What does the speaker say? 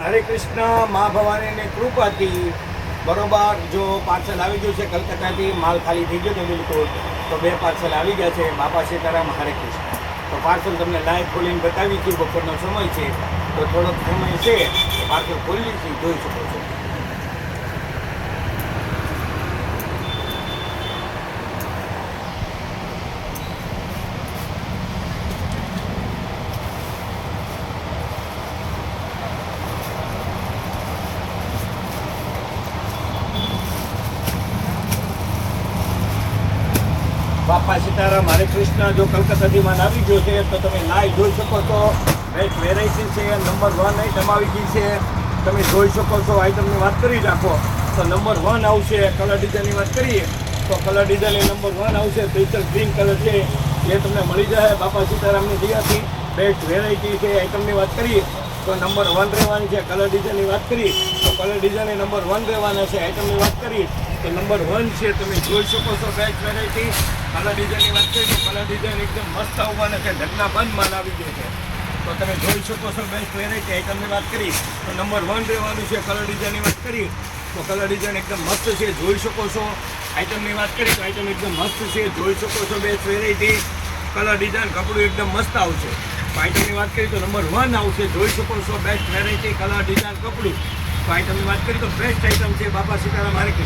હરે કૃષ્ણ. મા ભવાનીની કૃપાથી બરોબર જો પાર્સલ આવી ગયું છે કલકત્તાથી. માલ ખાલી થઈ ગયો છે બિલકુલ. તો 2 પાર્સલ આવી ગયા છે. બાપા સીતારામ હરે કૃષ્ણ. તો પાર્સલ તમને લાઈવ ખોલીને બતાવી છું. બપોરનો સમય છે તો થોડોક સમય છે પાર્સલ ખોલી છે, જોઈ શકો છો. બાપા સીતારામ હરે કૃષ્ણ. જો કલકત્તાથી માલ આવી ગયો છે તો તમે લાઈવ જોઈ શકો છો. બેસ્ટ વેરાયટી છે, નંબર 1 આઈટમ આવી ગઈ છે. તમે જોઈ શકો છો. આઈટમની વાત કરી રાખો તો નંબર 1 આવશે. કલર ડિઝાઇનની વાત કરીએ તો કલર ડિઝાઇનની નંબર 1 આવશે. પેસ્ટલ ગ્રીન કલર છે એ તમને મળી જાય બાપા સીતારામની દયાથી. બેસ્ટ વેરાયટી છે. આઈટમની વાત કરીએ તો નંબર 1 રહેવાની છે. કલર ડિઝાઇનની વાત કરીએ તો કલર ડિઝાઇન નંબર 1 રહેવાના છે. આઈટમની વાત કરીએ તો નંબર 1 છે. તમે જોઈ શકો છો. Best variety. કલર ડિઝાઇનની વાત કરીએ તો કલર ડિઝાઇન એકદમ મસ્ત આવવાના છે. ઢગના બંધ માલ આવી ગયો છે તો તમે જોઈ શકો છો. Best variety. આઈટમની વાત કરી તો નંબર 1 રહેવાનું છે. કલર ડિઝાઇનની વાત કરીએ તો કલર ડિઝાઇન એકદમ મસ્ત છે, જોઈ શકો છો. આઈટમની વાત કરીએ તો આઈટમ એકદમ મસ્ત છે, જોઈ શકો છો. Best variety. કલર ડિઝાઇન કપડું એકદમ મસ્ત આવશે. તો આઈટમની વાત કરીએ તો નંબર 1 આવશે, જોઈ શકો છો. Best variety. કલર ડિઝાઇન કપડું. તો આઈટમની વાત કરીએ તો બેસ્ટ આઈટમ છે. બાપા સીતારામ હરે કૃષ્ણ.